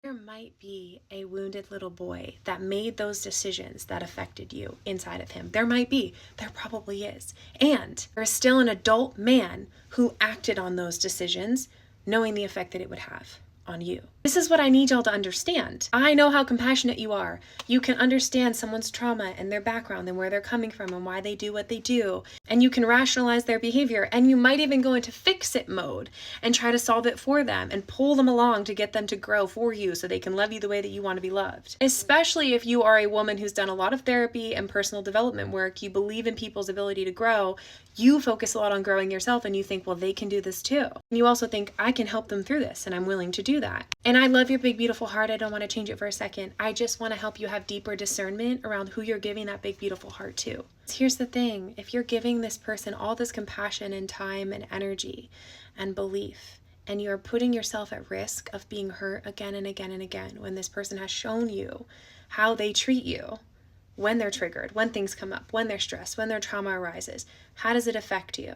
There might be a wounded little boy that made those decisions that affected you inside of him. There might be. There probably is. And there's still an adult man who acted on those decisions, knowing the effect that it would have on you. This is what I need y'all to understand. I know how compassionate you are. You can understand someone's trauma and their background and where they're coming from and why they do what they do. And you can rationalize their behavior. And you might even go into fix-it mode and try to solve it for them and pull them along to get them to grow for you so they can love you the way that you want to be loved. Especially if you are a woman who's done a lot of therapy and personal development work, you believe in people's ability to grow, you focus a lot on growing yourself and you think, well, they can do this too. And you also think, I can help them through this and I'm willing to do that. And I love your big, beautiful heart. I don't want to change it for a second. I just want to help you have deeper discernment around who you're giving that big, beautiful heart to. Here's the thing. If you're giving this person all this compassion and time and energy and belief, and you're putting yourself at risk of being hurt again and again and again when this person has shown you how they treat you, when they're triggered, when things come up, when they're stressed, when their trauma arises, how does it affect you,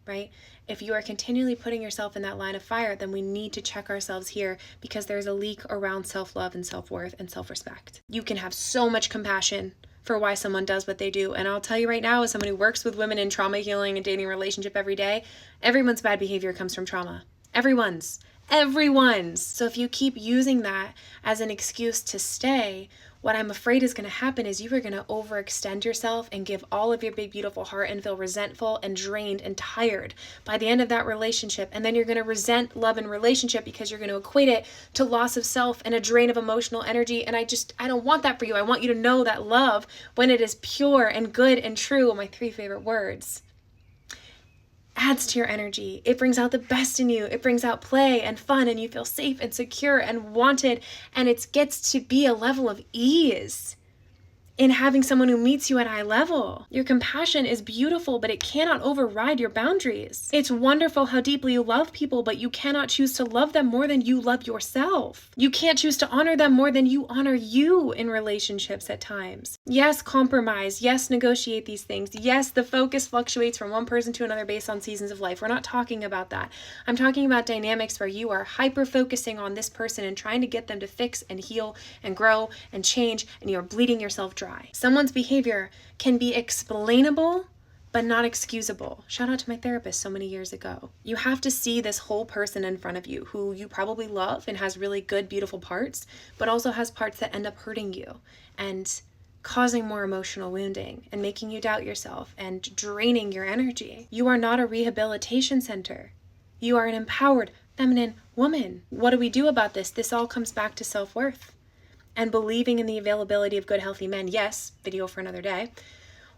right? If you are continually putting yourself in that line of fire, then we need to check ourselves here because there's a leak around self-love and self-worth and self-respect. You can have so much compassion for why someone does what they do. And I'll tell you right now, as someone who works with women in trauma healing and dating relationship every day, everyone's bad behavior comes from trauma. Everyone's. So if you keep using that as an excuse to stay, what I'm afraid is going to happen is you are going to overextend yourself and give all of your big, beautiful heart and feel resentful and drained and tired by the end of that relationship. And then you're going to resent love and relationship because you're going to equate it to loss of self and a drain of emotional energy. And I don't want that for you. I want you to know that love, when it is pure and good and true, my 3 favorite words, adds to your energy. It brings out the best in you. It brings out play and fun, and you feel safe and secure and wanted, and it gets to be a level of ease in having someone who meets you at eye level. Your compassion is beautiful, but it cannot override your boundaries. It's wonderful how deeply you love people, but you cannot choose to love them more than you love yourself. You can't choose to honor them more than you honor you in relationships at times. Yes, compromise. Yes, negotiate these things. Yes, the focus fluctuates from one person to another based on seasons of life. We're not talking about that. I'm talking about dynamics where you are hyper-focusing on this person and trying to get them to fix and heal and grow and change, and you're bleeding yourself dry. Someone's behavior can be explainable, but not excusable. Shout out to my therapist so many years ago. You have to see this whole person in front of you who you probably love and has really good, beautiful parts, but also has parts that end up hurting you and causing more emotional wounding and making you doubt yourself and draining your energy. You are not a rehabilitation center. You are an empowered, feminine woman. What do we do about this? This all comes back to self-worth and believing in the availability of good, healthy men. Yes, video for another day,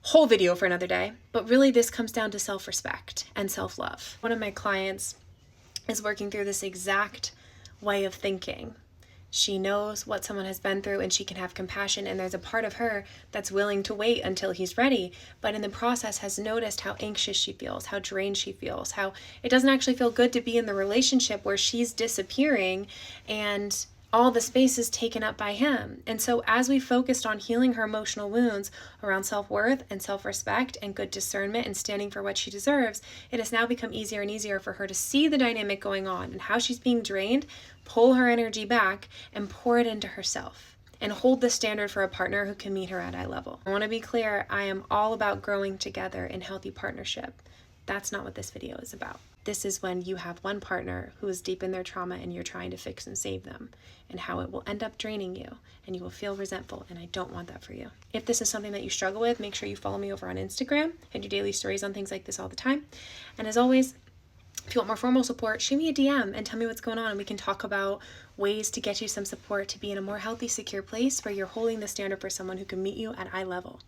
whole video for another day, but really this comes down to self-respect and self-love. One of my clients is working through this exact way of thinking. She knows what someone has been through and she can have compassion, and there's a part of her that's willing to wait until he's ready, but in the process has noticed how anxious she feels, how drained she feels, how it doesn't actually feel good to be in the relationship where she's disappearing and all the space is taken up by him. And so as we focused on healing her emotional wounds around self-worth and self-respect and good discernment and standing for what she deserves, it has now become easier and easier for her to see the dynamic going on and how she's being drained, pull her energy back and pour it into herself and hold the standard for a partner who can meet her at eye level. I want to be clear, I am all about growing together in healthy partnership. That's not what this video is about. This is when you have one partner who is deep in their trauma and you're trying to fix and save them, and how it will end up draining you and you will feel resentful, and I don't want that for you. If this is something that you struggle with, make sure you follow me over on Instagram. I do daily stories on things like this all the time. And as always, if you want more formal support, shoot me a DM and tell me what's going on, and we can talk about ways to get you some support to be in a more healthy, secure place where you're holding the standard for someone who can meet you at eye level.